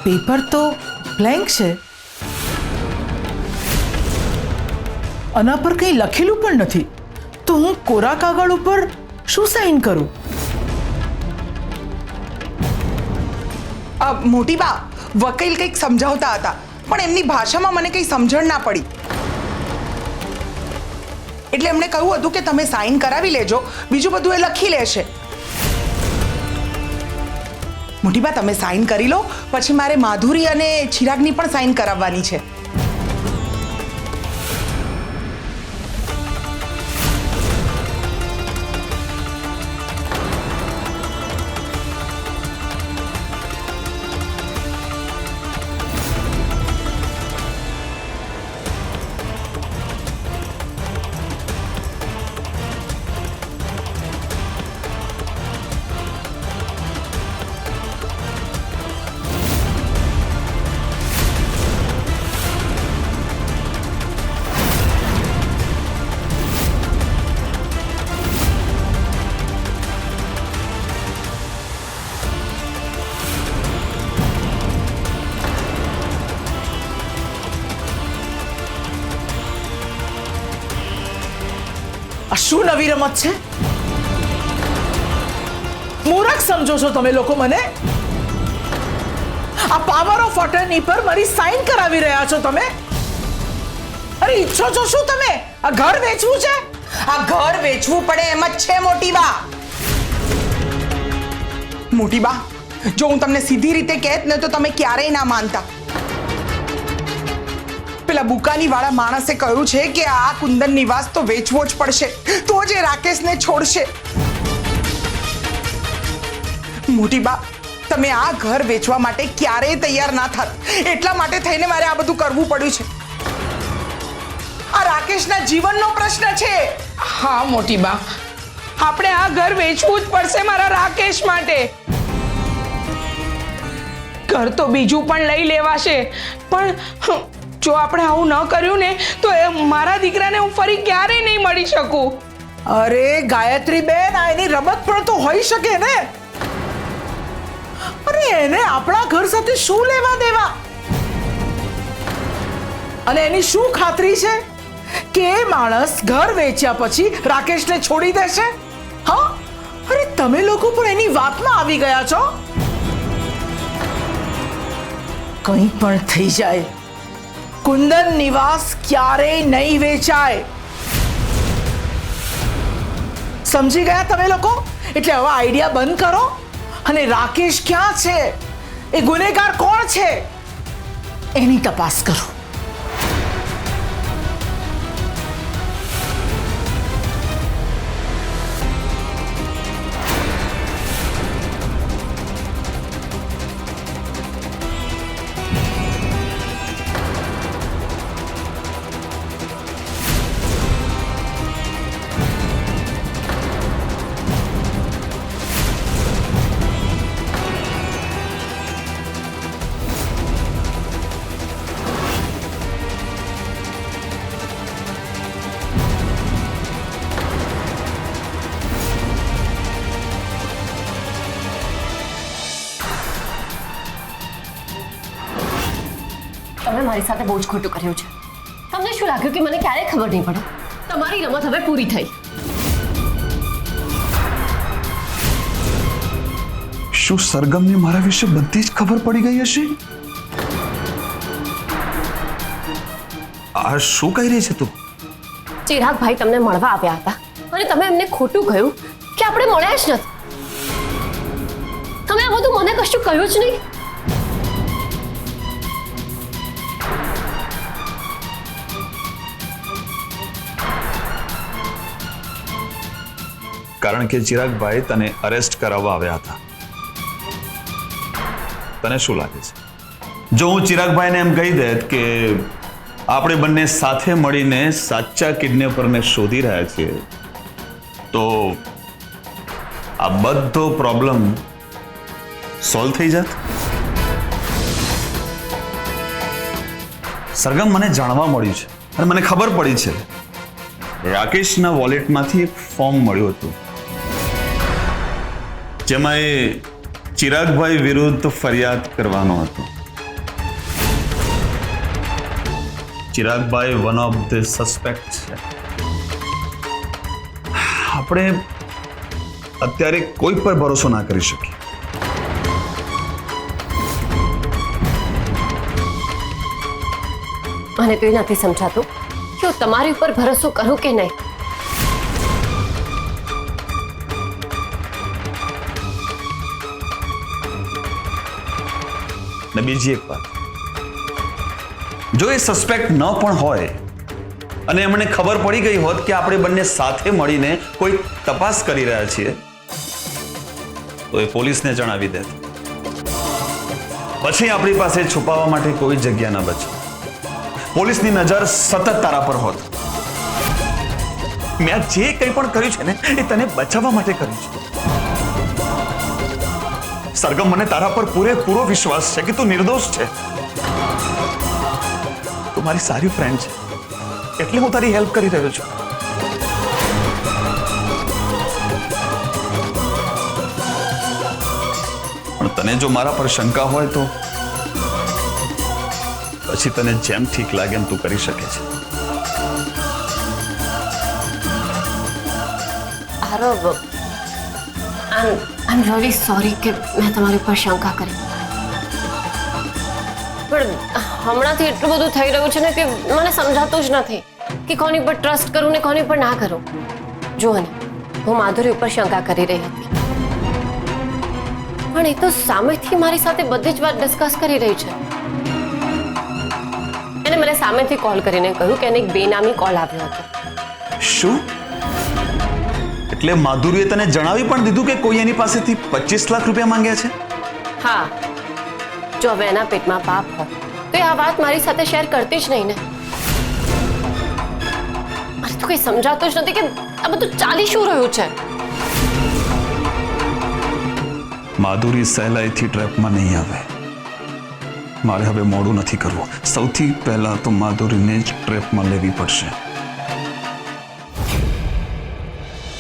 Paper તો blank છે, આના પર કંઈ લખેલું પણ નથી, તો હું કોરા કાગળ ઉપર શું સાઇન કરું? મોટી બા, વકીલ કંઈક સમજાવતા હતા પણ એમની ભાષામાં મને કંઈ સમજણ ના પડી, એટલે એમણે કહ્યું હતું કે તમે સાઇન કરાવી લેજો, બીજું બધું એ લખી લેશે. મોટી બા, તમે સાઇન કરી લો, પછી મારે માધુરી અને ચિરાગની પણ સાઇન કરાવવાની છે. આ શું નવી રમત છે? મૂર્ખ સમજો છો તમે લોકો મને? આ પાવર ઓફ અટર્ની પર મારી સાઇન કરાવી રહ્યા છો તમે? અરે ઈચ્છો છો શું તમે? આ ઘર વેચવું છે? આ ઘર વેચવું પડે એમ જ છે મોટી બા. મોટી બા, જો હું તમને સીધી રીતે કહેત ને તો તમે ક્યારેય ના માનતા. પેલા બુકાની વાળા માણસે કહ્યું છે કે આ કુંદન નિવાસ તો વેચવો જ પડશે, તો જ એ રાકેશને છોડશે. મોટી બા, તમે આ ઘર વેચવા માટે ક્યારેય તૈયાર ના થાત, એટલા માટે થઈને મારે આ બધું કરવું પડ્યું છે. આ રાકેશના જીવનનો પ્રશ્ન છે. હા મોટી બા, આપણે આ ઘર વેચવું જ પડશે મારા રાકેશ માટે. ઘર તો બીજું પણ લઈ લેવાશે, પણ જો આપણે આવું ન કર્યું ને તો એ મારા દીકરાને હું ફરી ક્યારેય નહીં મળી શકું. અરે ગાયત્રી બેન, આ એની રમત પણ તો હોઈ શકે ને. અરે એને આપણા ઘર સાથે શું લેવા દેવા? અને એની શું ખાતરી છે કે એ માણસ ઘર વેચ્યા પછી રાકેશને છોડી દેશે? હા, અરે તમે લોકો પણ એની વાતમાં આવી ગયા છો. કંઈ પણ થઈ જાય, કુંદન નિવાસ ક્યારેય નહીં વેચાય. સમજી ગયા તમે લોકો? એટલે હવે આઈડિયા બંધ કરો અને રાકેશ ક્યાં છે, એ ગુનેગાર કોણ છે, એની તપાસ કરો. તમે મારી સાથે બહુ જ ખોટું કર્યું છે. તમને શું લાગ્યું કે મને ક્યારેય ખબર નહીં પડે? તમારી રમત હવે પૂરી થઈ. શું સરગમને મારા વિશે બધી જ ખબર પડી ગઈ હશે? આ શું કહી રહી છે તું? ચિરાગભાઈ તમને મળવા આવ્યા હતા અને તમે એમને ખોટું કહ્યું કે આપણે મળ્યા જ નથી. તમે આ બધું મને કશું કહ્યું જ નહીં. કારણ કે ચિરાગભાઈ તને અરેસ્ટ કરાવવા આવ્યા હતા. તને શું લાગે છે, જો હું ચિરાગભાઈને એમ કહી દેત કે આપણે બંને સાથે મળીને સાચા કિડનેપરને શોધી રહ્યા છીએ, તો આ બધો પ્રોબ્લેમ સોલ્વ થઈ જાત? સરગમ, મને જાણવા મળ્યું છે અને મને ખબર પડી છે, રાકેશના વોલેટમાંથી એક ફોર્મ મળ્યું હતું જેમાં એ ચિરાગભાઈ વિરુદ્ધ ફરિયાદ કરવાનો હતો. ચિરાગભાઈ વન ઓફ ધ સસ્પેક્ટ છે. આપણે અત્યારે કોઈ પર ભરોસો ના કરી શકીએ. મને તો એ નથી સમજાતું કે હું તમારી ઉપર ભરોસો કરું કે નહીં. ને બીજી એક વાત, જો એ સસ્પેક્ટ ન પણ હોય અને એમને ખબર પડી ગઈ હોત કે આપણે બંને સાથે મળીને કોઈ તપાસ કરી રહ્યા છીએ, તો એ પોલીસને જણાવી દેત. પછી આપણી પાસે છુપાવવા માટે કોઈ જગ્યા ન બચે. પોલીસની નજર સતત તારા પર હોત. મેં જે કંઈ પણ કર્યું છે ને એ તને બચાવવા માટે કર્યું છે. સરગમ, મને તારા પર પૂરેપૂરો વિશ્વાસ છે કે તું નિર્દોષ છે. તું મારી સારી ફ્રેન્ડ છે, એટલે હું તારી હેલ્પ કરી રહ્યો છું. પણ તને જો મારા પર શંકા હોય તો પછી તને જેમ ઠીક લાગે એમ તું કરી શકે છે. આરવ, આઈ એમ રિયલી સોરી કે મેં તમારી ઉપર શંકા કરી. પણ હમણાંથી એટલું બધું થઈ રહ્યું છે ને કે મને સમજાતું જ નથી કે કોની પર ટ્રસ્ટ કરું ને કોની પર ના કરું. જુઓ ને, હું માધુરી ઉપર શંકા કરી રહી હતી, પણ એ તો સામેથી મારી સાથે બધી જ વાત ડિસ્કસ કરી રહી છે. એને મને સામેથી કોલ કરીને કહ્યું કે એને એક બેનામી કોલ આવ્યો હતો. શું? એટલે માધુરીએ તને જણાવી પણ દીધું કે કોઈ એની પાસેથી 25 લાખ રૂપિયા માંગ્યા છે? હા, જો હવે એના પેટમાં પાપ હોય તો એ આ વાત મારી સાથે શેર કરતી જ નહીં ને. મારે તો કઈ સમજાતું જ નથી કે આ બધું ચાલી શું રહ્યું છે. માધુરી સહેલાઈથી ટ્રેપમાં નહીં આવે. મારે હવે મોડું નથી કરવું. સૌથી પહેલા તો માધુરીને જ ટ્રેપમાં લેવી પડશે.